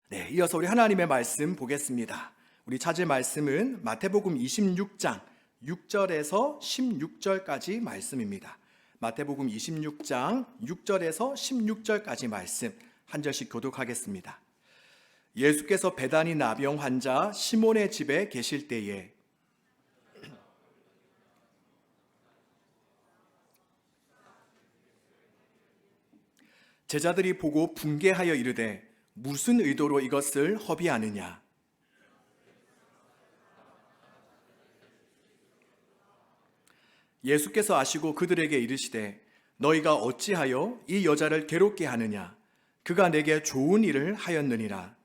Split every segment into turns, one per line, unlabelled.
네, 이어서 우리 하나님의 말씀 보겠습니다. 우리 찾을 말씀은 마태복음 26장 6절에서 16절까지 말씀입니다. 마태복음 26장 6절에서 16절까지 말씀 한 절씩 교독하겠습니다. 예수께서 베다니 나병 환자 시몬의 집에 계실 때에 제자들이 보고 분개하여 이르되 무슨 의도로 이것을 허비하느냐? 예수께서 아시고 그들에게 이르시되 너희가 어찌하여 이 여자를 괴롭게 하느냐? 그가 내게 좋은 일을 하였느니라.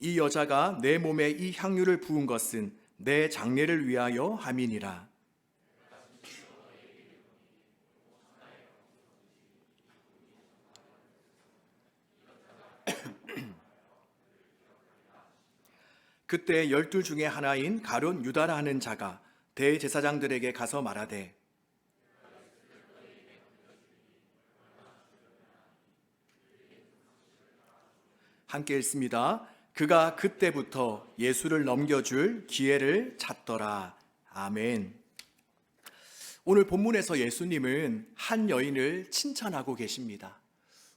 이 여자가 내 몸에 이 향유를 부은 것은 내 장례를 위하여 함이니라. 그때 12 중에 하나인 가룟 유다라 하는 자가 대제사장들에게 가서 말하되 함께 읽습니다. 그가 그때부터 예수를 넘겨줄 기회를 찾더라. 아멘. 오늘 본문에서 예수님은 한 여인을 칭찬하고 계십니다.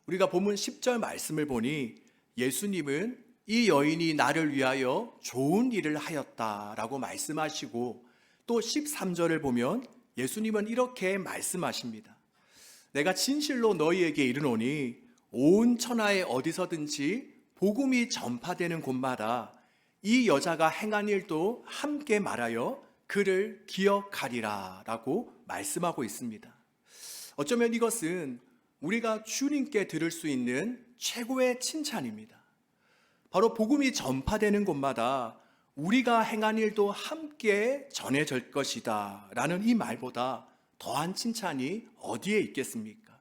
우리가 본문 10절 말씀을 보니 예수님은 이 여인이 나를 위하여 좋은 일을 하였다라고 말씀하시고 또 13절을 보면 예수님은 이렇게 말씀하십니다. 내가 진실로 너희에게 이르노니 온 천하에 어디서든지 복음이 전파되는 곳마다 이 여자가 행한 일도 함께 말하여 그를 기억하리라 라고 말씀하고 있습니다. 어쩌면 이것은 우리가 주님께 들을 수 있는 최고의 칭찬입니다. 바로 복음이 전파되는 곳마다 우리가 행한 일도 함께 전해질 것이다 라는 이 말보다 더한 칭찬이 어디에 있겠습니까?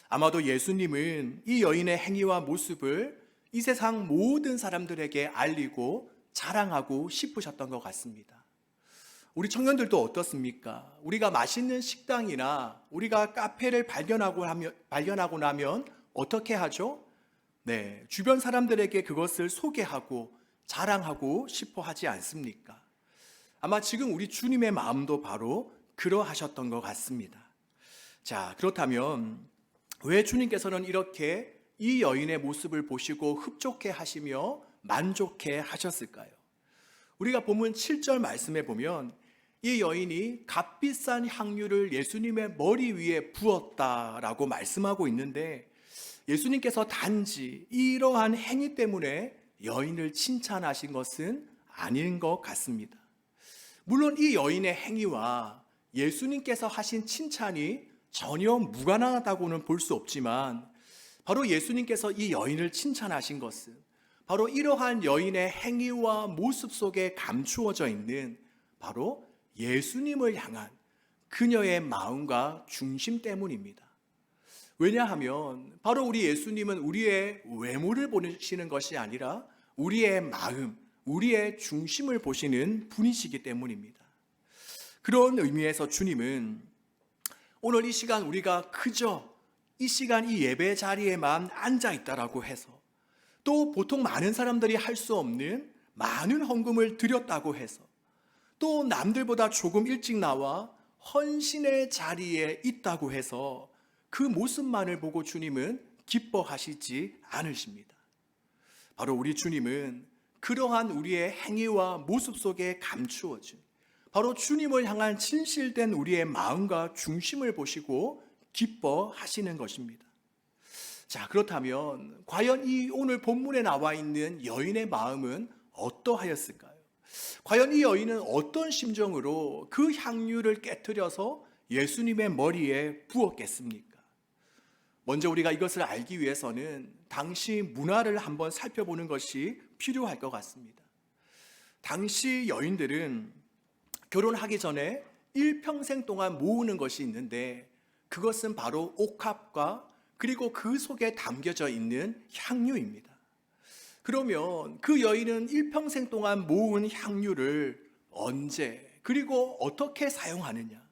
아마도 예수님은 이 여인의 행위와 모습을 이 세상 모든 사람들에게 알리고 자랑하고 싶으셨던 것 같습니다. 우리 청년들도 어떻습니까? 우리가 맛있는 식당이나 우리가 카페를 발견하고 나면 어떻게 하죠? 네, 주변 사람들에게 그것을 소개하고 자랑하고 싶어 하지 않습니까? 아마 지금 우리 주님의 마음도 바로 그러하셨던 것 같습니다. 자, 그렇다면 왜 주님께서는 이렇게 이 여인의 모습을 보시고 흡족해 하시며 만족해 하셨을까요? 우리가 본문 7절 말씀에 보면 이 여인이 값비싼 향유를 예수님의 머리 위에 부었다라고 말씀하고 있는데 예수님께서 단지 이러한 행위 때문에 여인을 칭찬하신 것은 아닌 것 같습니다. 물론 이 여인의 행위와 예수님께서 하신 칭찬이 전혀 무관하다고는 볼 수 없지만 바로 예수님께서 이 여인을 칭찬하신 것은 바로 이러한 여인의 행위와 모습 속에 감추어져 있는 바로 예수님을 향한 그녀의 마음과 중심 때문입니다. 왜냐하면 바로 우리 예수님은 우리의 외모를 보시는 것이 아니라 우리의 마음, 우리의 중심을 보시는 분이시기 때문입니다. 그런 의미에서 주님은 오늘 이 시간 우리가 그저 이 시간 이 예배 자리에만 앉아 있다라고 해서 또 보통 많은 사람들이 할 수 없는 많은 헌금을 드렸다고 해서 또 남들보다 조금 일찍 나와 헌신의 자리에 있다고 해서 그 모습만을 보고 주님은 기뻐하시지 않으십니다. 바로 우리 주님은 그러한 우리의 행위와 모습 속에 감추어진 바로 주님을 향한 진실된 우리의 마음과 중심을 보시고 기뻐하시는 것입니다. 자, 그렇다면 과연 이 오늘 본문에 나와 있는 여인의 마음은 어떠하였을까요? 과연 이 여인은 어떤 심정으로 그 향유를 깨트려서 예수님의 머리에 부었겠습니까? 먼저 우리가 이것을 알기 위해서는 당시 문화를 한번 살펴보는 것이 필요할 것 같습니다. 당시 여인들은 결혼하기 전에 일평생 동안 모으는 것이 있는데 그것은 바로 옥합과 그리고 그 속에 담겨져 있는 향유입니다. 그러면 그 여인은 일평생 동안 모은 향유를 언제 그리고 어떻게 사용하느냐?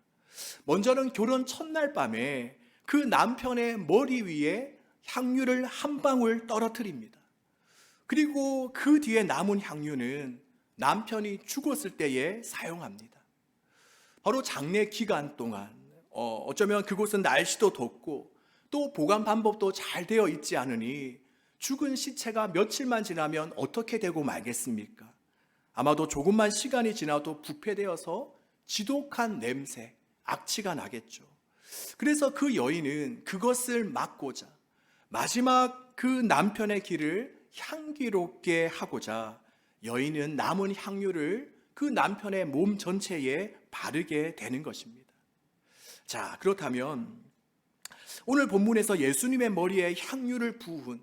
먼저는 결혼 첫날 밤에 그 남편의 머리 위에 향유를 한 방울 떨어뜨립니다. 그리고 그 뒤에 남은 향유는 남편이 죽었을 때에 사용합니다. 바로 장례 기간 동안 어쩌면 그곳은 날씨도 덥고 또 보관 방법도 잘 되어 있지 않으니 죽은 시체가 며칠만 지나면 어떻게 되고 말겠습니까? 아마도 조금만 시간이 지나도 부패되어서 지독한 냄새, 악취가 나겠죠. 그래서 그 여인은 그것을 막고자 마지막 그 남편의 길을 향기롭게 하고자 여인은 남은 향유를 그 남편의 몸 전체에 바르게 되는 것입니다. 자, 그렇다면 오늘 본문에서 예수님의 머리에 향유를 부은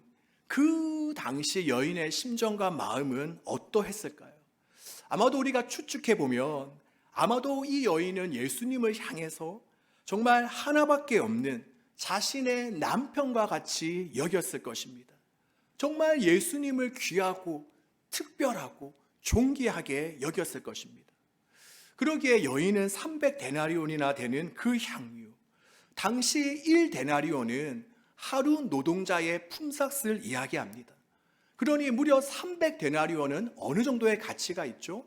그 당시 여인의 심정과 마음은 어떠했을까요? 아마도 우리가 추측해 보면 아마도 이 여인은 예수님을 향해서 정말 하나밖에 없는 자신의 남편과 같이 여겼을 것입니다. 정말 예수님을 귀하고 특별하고 존귀하게 여겼을 것입니다. 그러기에 여인은 300데나리온이나 되는 그 향유, 당시 1데나리온은 하루 노동자의 품삯을 이야기합니다. 그러니 무려 300데나리온은 어느 정도의 가치가 있죠?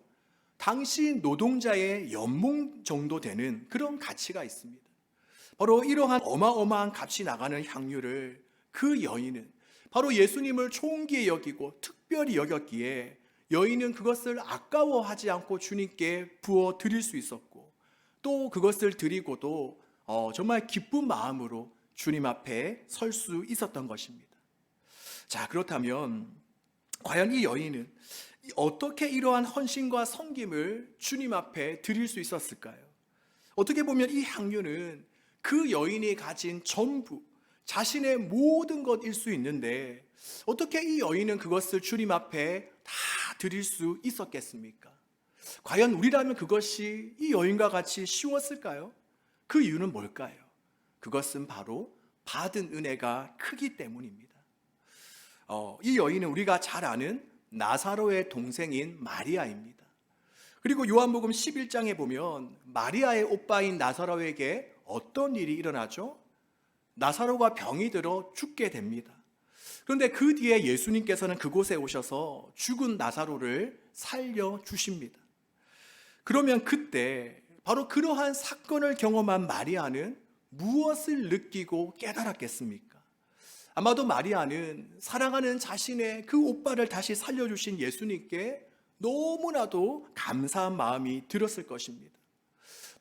당시 노동자의 연봉 정도 되는 그런 가치가 있습니다. 바로 이러한 어마어마한 값이 나가는 향유를 그 여인은 바로 예수님을 존귀히 여기고 특별히 여겼기에 여인은 그것을 아까워하지 않고 주님께 부어 드릴 수 있었고 또 그것을 드리고도 정말 기쁜 마음으로 주님 앞에 설 수 있었던 것입니다. 자, 그렇다면 과연 이 여인은 어떻게 이러한 헌신과 섬김을 주님 앞에 드릴 수 있었을까요? 어떻게 보면 이 향유는 그 여인이 가진 전부, 자신의 모든 것일 수 있는데 어떻게 이 여인은 그것을 주님 앞에 다 드릴 수 있었겠습니까? 과연 우리라면 그것이 이 여인과 같이 쉬웠을까요? 그 이유는 뭘까요? 그것은 바로 받은 은혜가 크기 때문입니다. 이 여인은 우리가 잘 아는 나사로의 동생인 마리아입니다. 그리고 요한복음 11장에 보면 마리아의 오빠인 나사로에게 어떤 일이 일어나죠? 나사로가 병이 들어 죽게 됩니다. 그런데 그 뒤에 예수님께서는 그곳에 오셔서 죽은 나사로를 살려주십니다. 그러면 그때 바로 그러한 사건을 경험한 마리아는 무엇을 느끼고 깨달았겠습니까? 아마도 마리아는 사랑하는 자신의 그 오빠를 다시 살려주신 예수님께 너무나도 감사한 마음이 들었을 것입니다.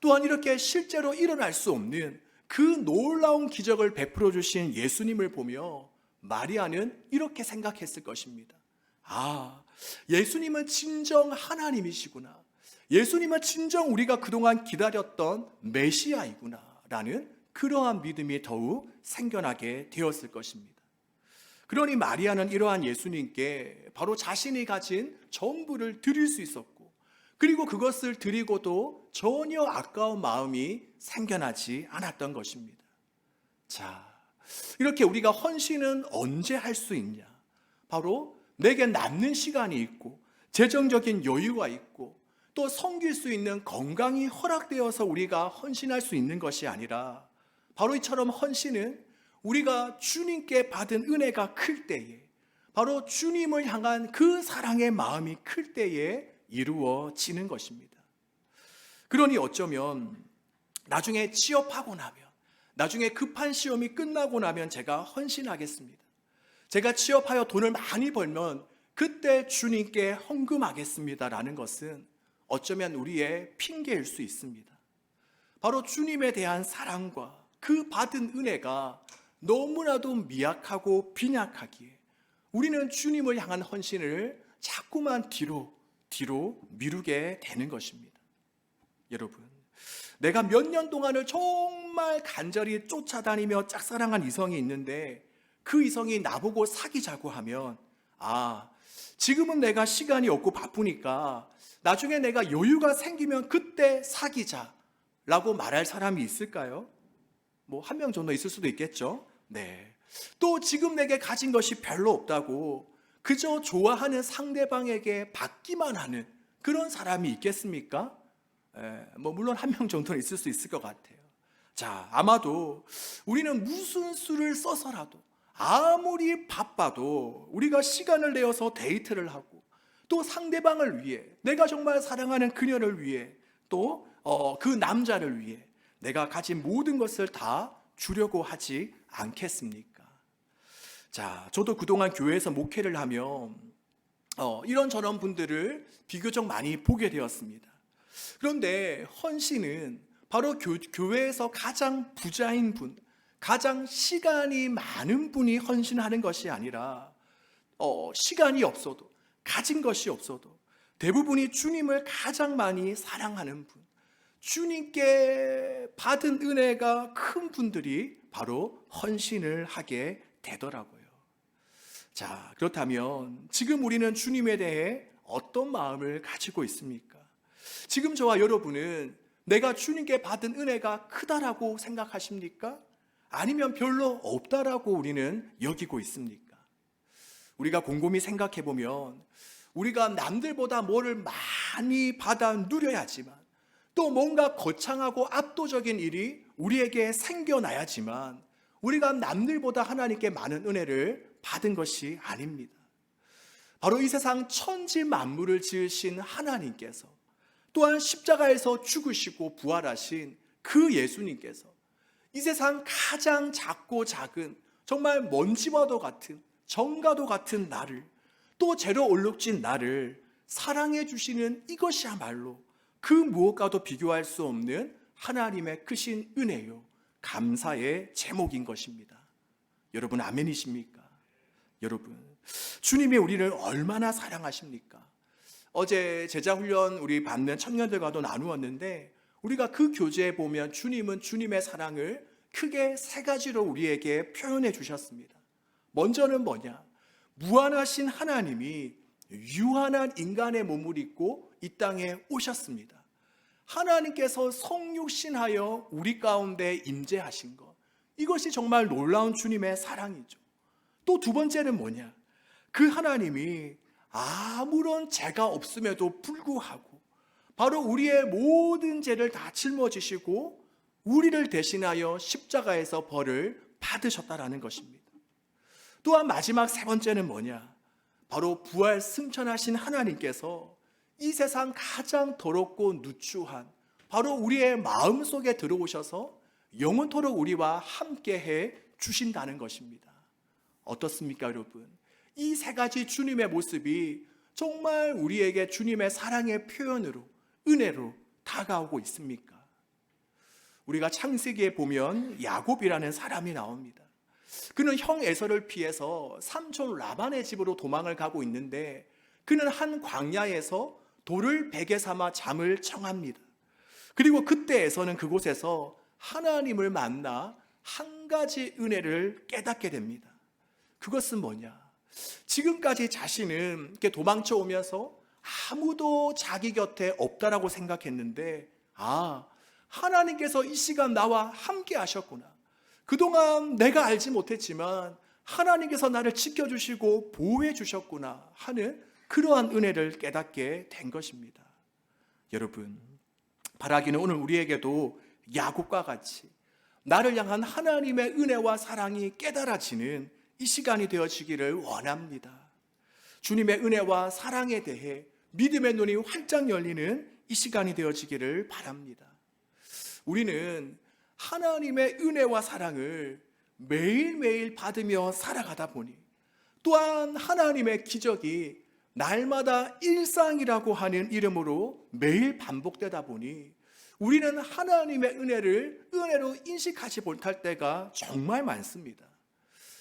또한 이렇게 실제로 일어날 수 없는 그 놀라운 기적을 베풀어 주신 예수님을 보며 마리아는 이렇게 생각했을 것입니다. 아, 예수님은 진정 하나님이시구나. 예수님은 진정 우리가 그동안 기다렸던 메시아이구나 라는 그러한 믿음이 더욱 생겨나게 되었을 것입니다. 그러니 마리아는 이러한 예수님께 바로 자신이 가진 전부를 드릴 수 있었고 그리고 그것을 드리고도 전혀 아까운 마음이 생겨나지 않았던 것입니다. 자, 이렇게 우리가 헌신은 언제 할 수 있냐? 바로 내게 남는 시간이 있고 재정적인 여유가 있고 또 섬길 수 있는 건강이 허락되어서 우리가 헌신할 수 있는 것이 아니라 바로 이처럼 헌신은 우리가 주님께 받은 은혜가 클 때에 바로 주님을 향한 그 사랑의 마음이 클 때에 이루어지는 것입니다. 그러니 어쩌면 나중에 취업하고 나면 나중에 급한 시험이 끝나고 나면 제가 헌신하겠습니다. 제가 취업하여 돈을 많이 벌면 그때 주님께 헌금하겠습니다라는 것은 어쩌면 우리의 핑계일 수 있습니다. 바로 주님에 대한 사랑과 그 받은 은혜가 너무나도 미약하고 빈약하기에 우리는 주님을 향한 헌신을 자꾸만 뒤로 미루게 되는 것입니다. 여러분, 내가 몇 년 동안을 정말 간절히 쫓아다니며 짝사랑한 이성이 있는데 그 이성이 나보고 사귀자고 하면 지금은 내가 시간이 없고 바쁘니까 나중에 내가 여유가 생기면 그때 사귀자라고 말할 사람이 있을까요? 뭐 한 명 정도 있을 수도 있겠죠. 네. 또 지금 내게 가진 것이 별로 없다고 그저 좋아하는 상대방에게 받기만 하는 그런 사람이 있겠습니까? 물론 한 명 정도는 있을 수 있을 것 같아요. 자, 아마도 우리는 무슨 수를 써서라도 아무리 바빠도 우리가 시간을 내어서 데이트를 하고 또 상대방을 위해, 내가 정말 사랑하는 그녀를 위해, 또 그 남자를 위해 내가 가진 모든 것을 다 주려고 하지 않겠습니까? 자, 저도 그동안 교회에서 목회를 하면 이런저런 분들을 비교적 많이 보게 되었습니다. 그런데 헌신은 바로 교회에서 가장 부자인 분, 가장 시간이 많은 분이 헌신하는 것이 아니라 시간이 없어도, 가진 것이 없어도 대부분이 주님을 가장 많이 사랑하는 분, 주님께 받은 은혜가 큰 분들이 바로 헌신을 하게 되더라고요. 자, 그렇다면 지금 우리는 주님에 대해 어떤 마음을 가지고 있습니까? 지금 저와 여러분은 내가 주님께 받은 은혜가 크다라고 생각하십니까? 아니면 별로 없다라고 우리는 여기고 있습니까? 우리가 곰곰이 생각해 보면 우리가 남들보다 뭐를 많이 받아 누려야지만, 또 뭔가 거창하고 압도적인 일이 우리에게 생겨나야지만 우리가 남들보다 하나님께 많은 은혜를 받은 것이 아닙니다. 바로 이 세상 천지 만물을 지으신 하나님께서, 또한 십자가에서 죽으시고 부활하신 그 예수님께서 이 세상 가장 작고 작은, 정말 먼지와도 같은, 정과도 같은 나를, 또 죄로 얼룩진 나를 사랑해 주시는 이것이야말로 그 무엇과도 비교할 수 없는 하나님의 크신 은혜요, 감사의 제목인 것입니다. 여러분, 아멘이십니까? 여러분, 주님이 우리를 얼마나 사랑하십니까? 어제 제자훈련 우리 받는 청년들과도 나누었는데, 우리가 그 교재에 보면 주님은 주님의 사랑을 크게 세 가지로 우리에게 표현해 주셨습니다. 먼저는 뭐냐? 무한하신 하나님이 유한한 인간의 몸을 입고 이 땅에 오셨습니다. 하나님께서 성육신하여 우리 가운데 임재하신 것, 이것이 정말 놀라운 주님의 사랑이죠. 또 두 번째는 뭐냐? 그 하나님이 아무런 죄가 없음에도 불구하고 바로 우리의 모든 죄를 다 짊어지시고 우리를 대신하여 십자가에서 벌을 받으셨다라는 것입니다. 또한 마지막 세 번째는 뭐냐? 바로 부활 승천하신 하나님께서 이 세상 가장 더럽고 누추한 바로 우리의 마음속에 들어오셔서 영원토록 우리와 함께해 주신다는 것입니다. 어떻습니까, 여러분? 이 세 가지 주님의 모습이 정말 우리에게 주님의 사랑의 표현으로, 은혜로 다가오고 있습니까? 우리가 창세기에 보면 야곱이라는 사람이 나옵니다. 그는 형 에서를 피해서 삼촌 라반의 집으로 도망을 가고 있는데, 그는 한 광야에서 돌을 베개 삼아 잠을 청합니다. 그리고 그때 에서는 그곳에서 하나님을 만나 한 가지 은혜를 깨닫게 됩니다. 그것은 뭐냐? 지금까지 자신은 이렇게 도망쳐 오면서 아무도 자기 곁에 없다라고 생각했는데, 하나님께서 이 시간 나와 함께 하셨구나. 그동안 내가 알지 못했지만 하나님께서 나를 지켜주시고 보호해 주셨구나 하는 그러한 은혜를 깨닫게 된 것입니다. 여러분, 바라기는 오늘 우리에게도 야곱과 같이 나를 향한 하나님의 은혜와 사랑이 깨달아지는 이 시간이 되어지기를 원합니다. 주님의 은혜와 사랑에 대해 믿음의 눈이 활짝 열리는 이 시간이 되어지기를 바랍니다. 우리는 하나님의 은혜와 사랑을 매일매일 받으며 살아가다 보니, 또한 하나님의 기적이 날마다 일상이라고 하는 이름으로 매일 반복되다 보니 우리는 하나님의 은혜로 인식하지 못할 때가 정말 많습니다.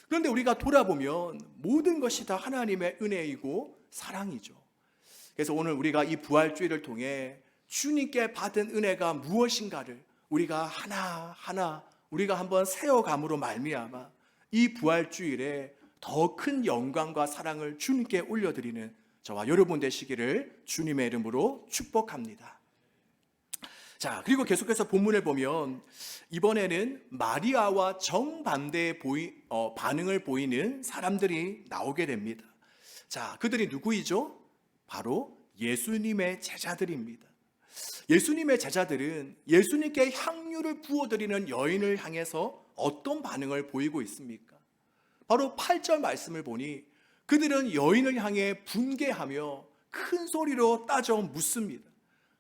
그런데 우리가 돌아보면 모든 것이 다 하나님의 은혜이고 사랑이죠. 그래서 오늘 우리가 이 부활주일을 통해 주님께 받은 은혜가 무엇인가를 우리가 하나하나 우리가 한번 세어감으로 말미암아 이 부활주일에 더 큰 영광과 사랑을 주님께 올려드리는 저와 여러분 되시기를 주님의 이름으로 축복합니다. 자, 그리고 계속해서 본문을 보면 이번에는 마리아와 정반대의 반응을 보이는 사람들이 나오게 됩니다. 자, 그들이 누구이죠? 바로 예수님의 제자들입니다. 예수님의 제자들은 예수님께 향유를 부어드리는 여인을 향해서 어떤 반응을 보이고 있습니까? 바로 8절 말씀을 보니 그들은 여인을 향해 분개하며 큰 소리로 따져 묻습니다.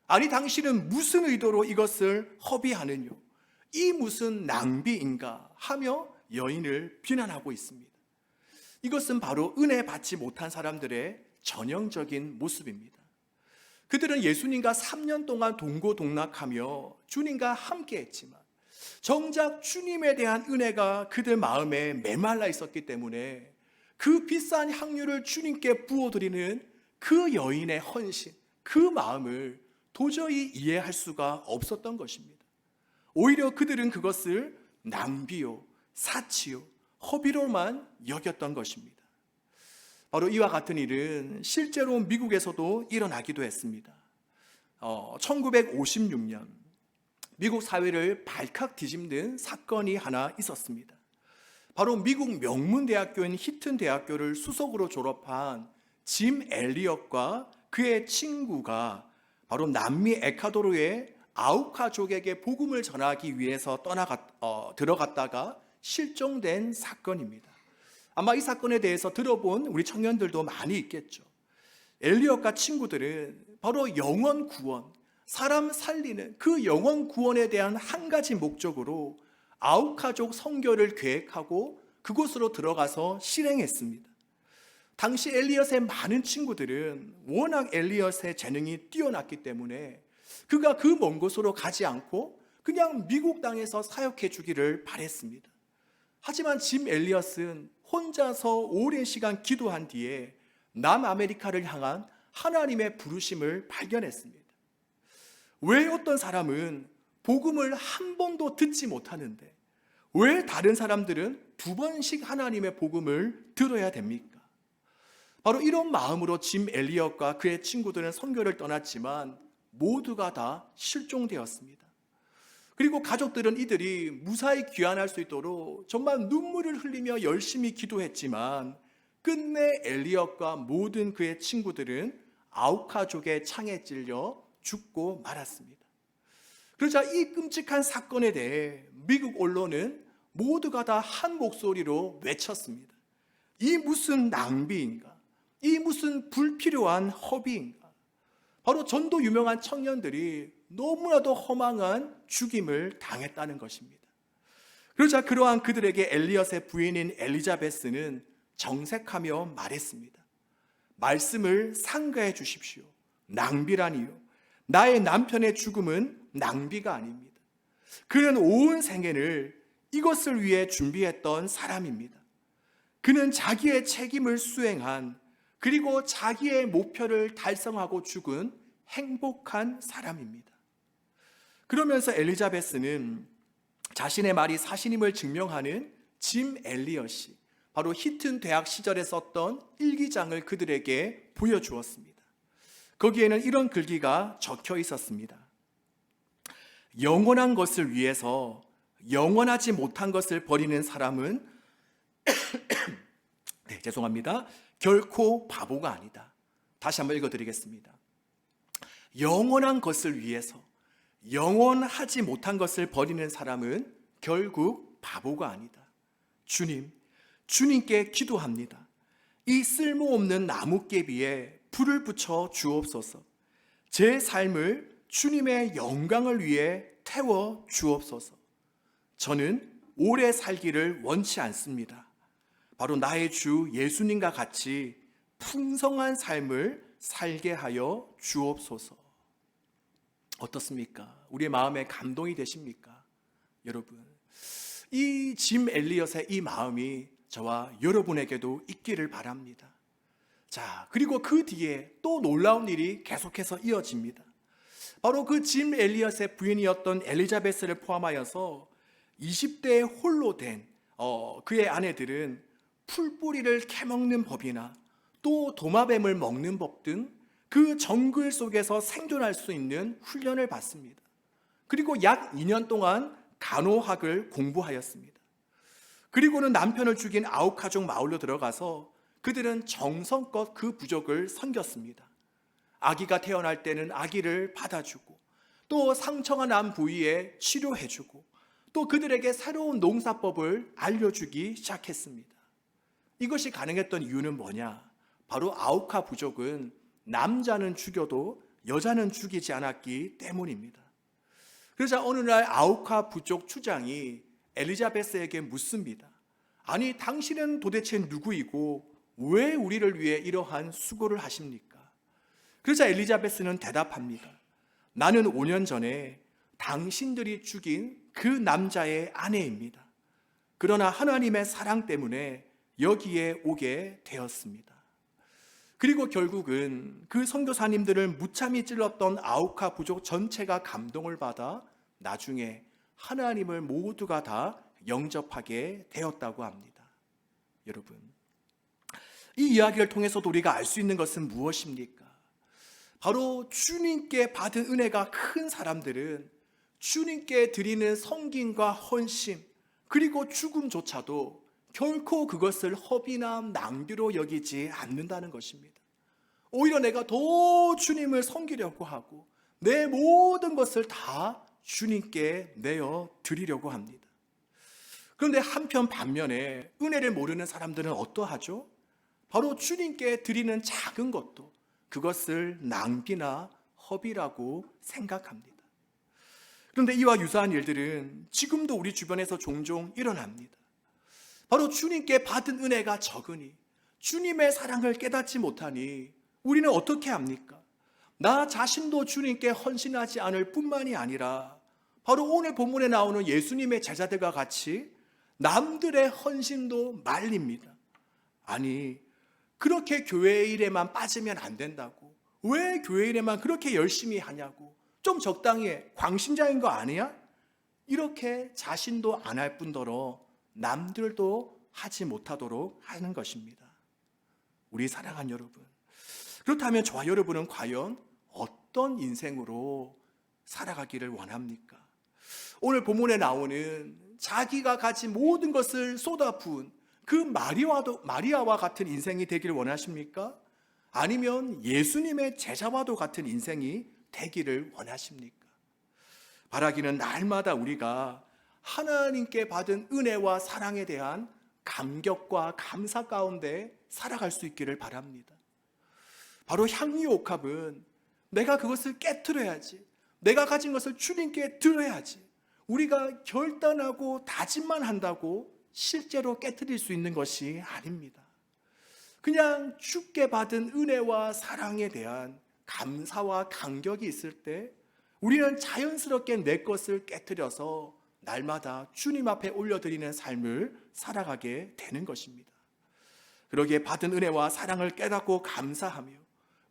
아니, 당신은 무슨 의도로 이것을 허비하느뇨? 이 무슨 낭비인가? 하며 여인을 비난하고 있습니다. 이것은 바로 은혜 받지 못한 사람들의 전형적인 모습입니다. 그들은 예수님과 3년 동안 동고동락하며 주님과 함께 했지만 정작 주님에 대한 은혜가 그들 마음에 메말라 있었기 때문에 그 비싼 향유를 주님께 부어드리는 그 여인의 헌신, 그 마음을 도저히 이해할 수가 없었던 것입니다. 오히려 그들은 그것을 낭비요, 사치요, 허비로만 여겼던 것입니다. 바로 이와 같은 일은 실제로 미국에서도 일어나기도 했습니다. 1956년 미국 사회를 발칵 뒤집는 사건이 하나 있었습니다. 바로 미국 명문대학교인 히튼 대학교를 수석으로 졸업한 짐 엘리엇과 그의 친구가 바로 남미 에콰도르의 아우카족에게 복음을 전하기 위해서 들어갔다가 실종된 사건입니다. 아마 이 사건에 대해서 들어본 우리 청년들도 많이 있겠죠. 엘리엇과 친구들은 바로 영혼 구원, 사람 살리는 그 영혼 구원에 대한 한 가지 목적으로 아우카족 선교를 계획하고 그곳으로 들어가서 실행했습니다. 당시 엘리엇의 많은 친구들은 워낙 엘리엇의 재능이 뛰어났기 때문에 그가 그 먼 곳으로 가지 않고 그냥 미국 땅에서 사역해 주기를 바랬습니다. 하지만 짐 엘리엇은 혼자서 오랜 시간 기도한 뒤에 남아메리카를 향한 하나님의 부르심을 발견했습니다. 왜 어떤 사람은 복음을 한 번도 듣지 못하는데 왜 다른 사람들은 2번씩 하나님의 복음을 들어야 됩니까? 바로 이런 마음으로 짐 엘리엇과 그의 친구들은 선교를 떠났지만 모두가 다 실종되었습니다. 그리고 가족들은 이들이 무사히 귀환할 수 있도록 정말 눈물을 흘리며 열심히 기도했지만 끝내 엘리엇과 모든 그의 친구들은 아우카족의 창에 찔려 죽고 말았습니다. 그러자 이 끔찍한 사건에 대해 미국 언론은 모두가 다 한 목소리로 외쳤습니다. 이 무슨 낭비인가? 이 무슨 불필요한 허비인가? 바로 전도 유명한 청년들이 너무나도 허망한 죽임을 당했다는 것입니다. 그러자 그러한 그들에게 엘리엇의 부인인 엘리자베스는 정색하며 말했습니다. 말씀을 상가해 주십시오. 낭비라니요. 나의 남편의 죽음은 낭비가 아닙니다. 그는 온 생애를 이것을 위해 준비했던 사람입니다. 그는 자기의 책임을 수행한 그리고 자기의 목표를 달성하고 죽은 행복한 사람입니다. 그러면서 엘리자베스는 자신의 말이 사실임을 증명하는 짐 엘리엇이 바로 히튼 대학 시절에 썼던 일기장을 그들에게 보여주었습니다. 거기에는 이런 글귀가 적혀 있었습니다. 영원한 것을 위해서 영원하지 못한 것을 버리는 사람은 결코 바보가 아니다. 다시 한번 읽어드리겠습니다. 영원한 것을 위해서 영원하지 못한 것을 버리는 사람은 결국 바보가 아니다. 주님께 기도합니다. 이 쓸모없는 나뭇개비에 불을 붙여 주옵소서. 제 삶을 주님의 영광을 위해 태워 주옵소서. 저는 오래 살기를 원치 않습니다. 바로 나의 주 예수님과 같이 풍성한 삶을 살게 하여 주옵소서. 어떻습니까? 우리의 마음에 감동이 되십니까? 여러분, 이 짐 엘리엇의 이 마음이 저와 여러분에게도 있기를 바랍니다. 자, 그리고 그 뒤에 또 놀라운 일이 계속해서 이어집니다. 바로 그 짐 엘리엇의 부인이었던 엘리자베스를 포함하여서 20대에 홀로 된 그의 아내들은 풀뿌리를 캐먹는 법이나 또 도마뱀을 먹는 법 등 그 정글 속에서 생존할 수 있는 훈련을 받습니다. 그리고 약 2년 동안 간호학을 공부하였습니다. 그리고는 남편을 죽인 아우카족 마을로 들어가서 그들은 정성껏 그 부족을 섬겼습니다. 아기가 태어날 때는 아기를 받아주고 또 상처가 난 부위에 치료해주고 또 그들에게 새로운 농사법을 알려주기 시작했습니다. 이것이 가능했던 이유는 뭐냐? 바로 아우카 부족은 남자는 죽여도 여자는 죽이지 않았기 때문입니다. 그러자 어느 날 아우카 부족 추장이 엘리자베스에게 묻습니다. 아니, 당신은 도대체 누구이고 왜 우리를 위해 이러한 수고를 하십니까? 그러자 엘리자베스는 대답합니다. 나는 5년 전에 당신들이 죽인 그 남자의 아내입니다. 그러나 하나님의 사랑 때문에 여기에 오게 되었습니다. 그리고 결국은 그 선교사님들을 무참히 찔렀던 아우카 부족 전체가 감동을 받아 나중에 하나님을 모두가 다 영접하게 되었다고 합니다. 여러분, 이 이야기를 통해서도 우리가 알 수 있는 것은 무엇입니까? 바로 주님께 받은 은혜가 큰 사람들은 주님께 드리는 섬김과 헌신 그리고 죽음조차도 결코 그것을 허비나 낭비로 여기지 않는다는 것입니다. 오히려 내가 더 주님을 섬기려고 하고 내 모든 것을 다 주님께 내어 드리려고 합니다. 그런데 한편 반면에 은혜를 모르는 사람들은 어떠하죠? 바로 주님께 드리는 작은 것도 그것을 낭비나 허비라고 생각합니다. 그런데 이와 유사한 일들은 지금도 우리 주변에서 종종 일어납니다. 바로 주님께 받은 은혜가 적으니 주님의 사랑을 깨닫지 못하니 우리는 어떻게 합니까? 나 자신도 주님께 헌신하지 않을 뿐만이 아니라 바로 오늘 본문에 나오는 예수님의 제자들과 같이 남들의 헌신도 말립니다. 아니, 그렇게 교회 일에만 빠지면 안 된다고, 왜 교회 일에만 그렇게 열심히 하냐고, 좀 적당히 해, 광신자인 거 아니야? 이렇게 자신도 안 할 뿐더러 남들도 하지 못하도록 하는 것입니다. 우리 사랑하는 여러분, 그렇다면 저와 여러분은 과연 어떤 인생으로 살아가기를 원합니까? 오늘 본문에 나오는 자기가 가진 모든 것을 쏟아부은 그 마리아와 같은 인생이 되길 원하십니까? 아니면 예수님의 제자와도 같은 인생이 되기를 원하십니까? 바라기는 날마다 우리가 하나님께 받은 은혜와 사랑에 대한 감격과 감사 가운데 살아갈 수 있기를 바랍니다. 바로 향유 옥합은 내가 그것을 깨트려야지, 내가 가진 것을 주님께 드려야지, 우리가 결단하고 다짐만 한다고 실제로 깨트릴 수 있는 것이 아닙니다. 그냥 주께 받은 은혜와 사랑에 대한 감사와 감격이 있을 때 우리는 자연스럽게 내 것을 깨트려서 날마다 주님 앞에 올려드리는 삶을 살아가게 되는 것입니다. 그러기에 받은 은혜와 사랑을 깨닫고 감사하며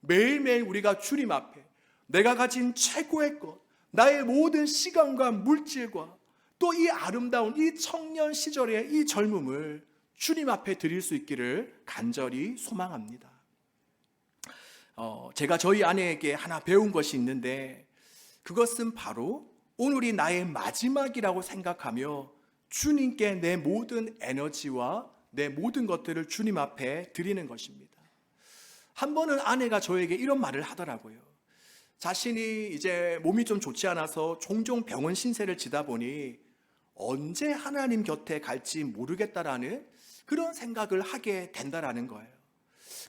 매일매일 우리가 주님 앞에 내가 가진 최고의 것, 나의 모든 시간과 물질과 또 이 아름다운 이 청년 시절의 이 젊음을 주님 앞에 드릴 수 있기를 간절히 소망합니다. 제가 저희 아내에게 하나 배운 것이 있는데 그것은 바로 오늘이 나의 마지막이라고 생각하며 주님께 내 모든 에너지와 내 모든 것들을 주님 앞에 드리는 것입니다. 한 번은 아내가 저에게 이런 말을 하더라고요. 자신이 이제 몸이 좀 좋지 않아서 종종 병원 신세를 지다 보니 언제 하나님 곁에 갈지 모르겠다라는 그런 생각을 하게 된다라는 거예요.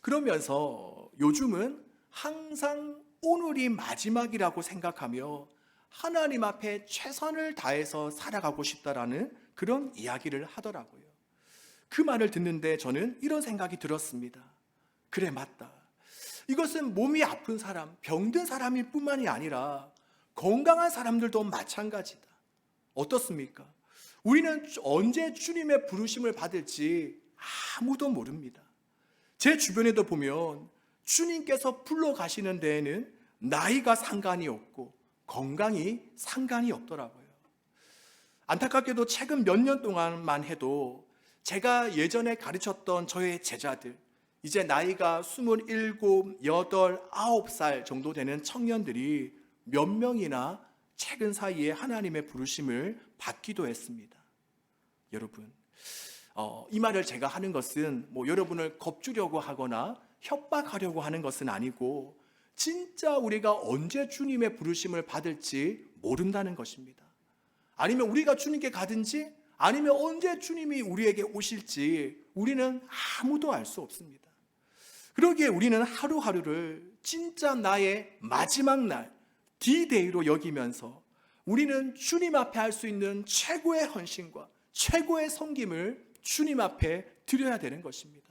그러면서 요즘은 항상 오늘이 마지막이라고 생각하며 하나님 앞에 최선을 다해서 살아가고 싶다라는 그런 이야기를 하더라고요. 그 말을 듣는데 저는 이런 생각이 들었습니다. 그래, 맞다. 이것은 몸이 아픈 사람, 병든 사람일 뿐만이 아니라 건강한 사람들도 마찬가지다. 어떻습니까? 우리는 언제 주님의 부르심을 받을지 아무도 모릅니다. 제 주변에도 보면 주님께서 불러가시는 데에는 나이가 상관이 없고 건강이 상관이 없더라고요. 안타깝게도 최근 몇 년 동안만 해도 제가 예전에 가르쳤던 저의 제자들, 이제 나이가 27, 8, 9살 정도 되는 청년들이 몇 명이나 최근 사이에 하나님의 부르심을 받기도 했습니다. 여러분, 이 말을 제가 하는 것은 여러분을 겁주려고 하거나 협박하려고 하는 것은 아니고 진짜 우리가 언제 주님의 부르심을 받을지 모른다는 것입니다. 아니면 우리가 주님께 가든지 아니면 언제 주님이 우리에게 오실지 우리는 아무도 알 수 없습니다. 그러기에 우리는 하루하루를 진짜 나의 마지막 날 D-Day로 여기면서 우리는 주님 앞에 할 수 있는 최고의 헌신과 최고의 섬김을 주님 앞에 드려야 되는 것입니다.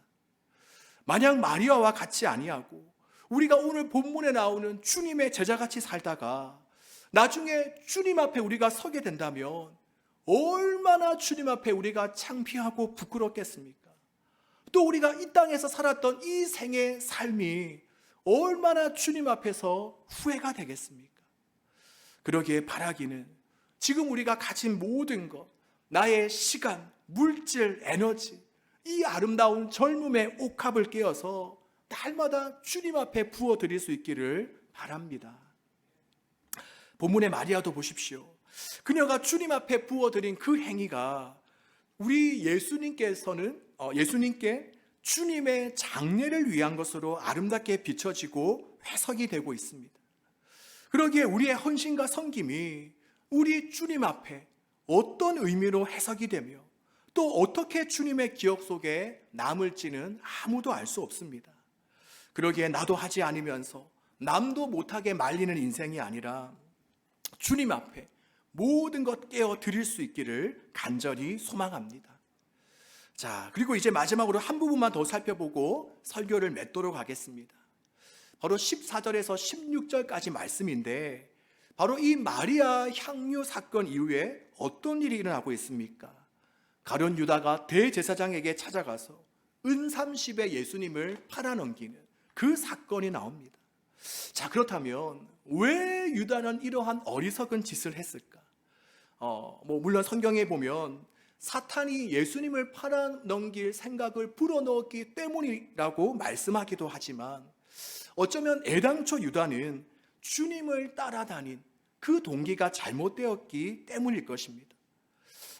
만약 마리아와 같이 아니하고 우리가 오늘 본문에 나오는 주님의 제자같이 살다가 나중에 주님 앞에 우리가 서게 된다면 얼마나 주님 앞에 우리가 창피하고 부끄럽겠습니까? 또 우리가 이 땅에서 살았던 이 생의 삶이 얼마나 주님 앞에서 후회가 되겠습니까? 그러기에 바라기는 지금 우리가 가진 모든 것, 나의 시간, 물질, 에너지, 이 아름다운 젊음의 옥합을 깨어서 날마다 주님 앞에 부어드릴 수 있기를 바랍니다. 본문의 마리아도 보십시오. 그녀가 주님 앞에 부어드린 그 행위가 우리 예수님께 주님의 장례를 위한 것으로 아름답게 비춰지고 해석이 되고 있습니다. 그러기에 우리의 헌신과 섬김이 우리 주님 앞에 어떤 의미로 해석이 되며 또 어떻게 주님의 기억 속에 남을지는 아무도 알 수 없습니다. 그러기에 나도 하지 않으면서 남도 못하게 말리는 인생이 아니라 주님 앞에 모든 것 깨어 드릴 수 있기를 간절히 소망합니다. 자, 그리고 이제 마지막으로 한 부분만 더 살펴보고 설교를 맺도록 하겠습니다. 바로 14절에서 16절까지 말씀인데 바로 이 마리아 향유 사건 이후에 어떤 일이 일어나고 있습니까? 가룟 유다가 대제사장에게 찾아가서 은 30에 예수님을 팔아넘기는 그 사건이 나옵니다. 자, 그렇다면 왜 유다는 이러한 어리석은 짓을 했을까? 물론 성경에 보면 사탄이 예수님을 팔아넘길 생각을 불어넣었기 때문이라고 말씀하기도 하지만 어쩌면 애당초 유다는 주님을 따라다닌 그 동기가 잘못되었기 때문일 것입니다.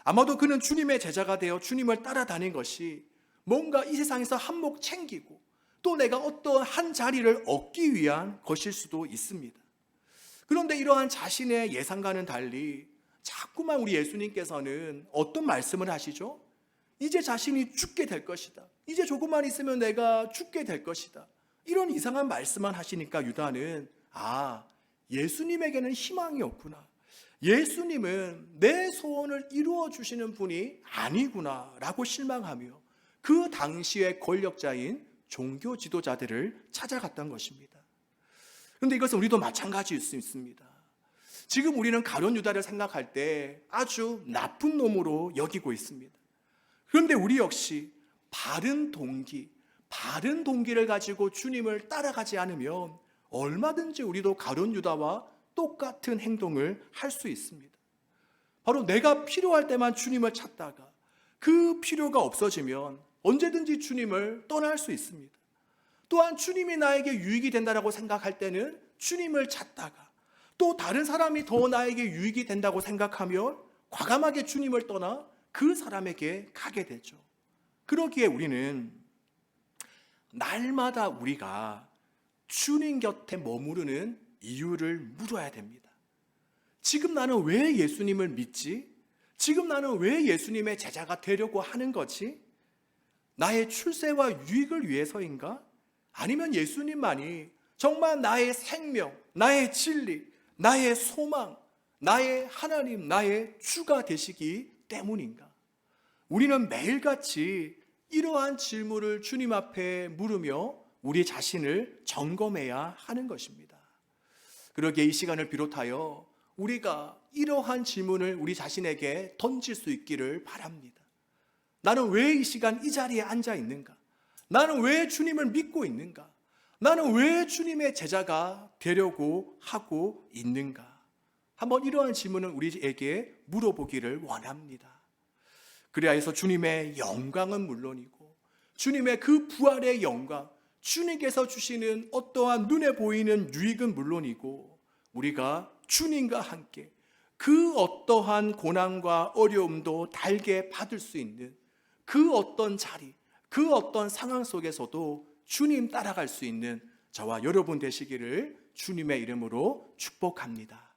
아마도 그는 주님의 제자가 되어 주님을 따라다닌 것이 뭔가 이 세상에서 한몫 챙기고 또 내가 어떤 한 자리를 얻기 위한 것일 수도 있습니다. 그런데 이러한 자신의 예상과는 달리 자꾸만 우리 예수님께서는 어떤 말씀을 하시죠? 이제 자신이 죽게 될 것이다. 이제 조금만 있으면 내가 죽게 될 것이다. 이런 이상한 말씀만 하시니까 유다는 예수님에게는 희망이 없구나. 예수님은 내 소원을 이루어 주시는 분이 아니구나 라고 실망하며 그 당시의 권력자인 종교 지도자들을 찾아갔던 것입니다. 그런데 이것은 우리도 마찬가지일 수 있습니다. 지금 우리는 가룟 유다를 생각할 때 아주 나쁜 놈으로 여기고 있습니다. 그런데 우리 역시 바른 동기를 가지고 주님을 따라가지 않으면 얼마든지 우리도 가룟 유다와 똑같은 행동을 할 수 있습니다. 바로 내가 필요할 때만 주님을 찾다가 그 필요가 없어지면 언제든지 주님을 떠날 수 있습니다. 또한 주님이 나에게 유익이 된다고 생각할 때는 주님을 찾다가 또 다른 사람이 더 나에게 유익이 된다고 생각하면 과감하게 주님을 떠나 그 사람에게 가게 되죠. 그러기에 우리는 날마다 우리가 주님 곁에 머무르는 이유를 물어야 됩니다. 지금 나는 왜 예수님을 믿지? 지금 나는 왜 예수님의 제자가 되려고 하는 거지? 나의 출세와 유익을 위해서인가? 아니면 예수님만이 정말 나의 생명, 나의 진리, 나의 소망, 나의 하나님, 나의 주가 되시기 때문인가? 우리는 매일같이 이러한 질문을 주님 앞에 물으며 우리 자신을 점검해야 하는 것입니다. 그러기에 이 시간을 비롯하여 우리가 이러한 질문을 우리 자신에게 던질 수 있기를 바랍니다. 나는 왜 이 시간 이 자리에 앉아 있는가? 나는 왜 주님을 믿고 있는가? 나는 왜 주님의 제자가 되려고 하고 있는가? 한번 이러한 질문을 우리에게 물어보기를 원합니다. 그래야 해서 주님의 영광은 물론이고 주님의 그 부활의 영광, 주님께서 주시는 어떠한 눈에 보이는 유익은 물론이고 우리가 주님과 함께 그 어떠한 고난과 어려움도 달게 받을 수 있는 그 어떤 자리, 그 어떤 상황 속에서도 주님 따라갈 수 있는 저와 여러분 되시기를 주님의 이름으로 축복합니다.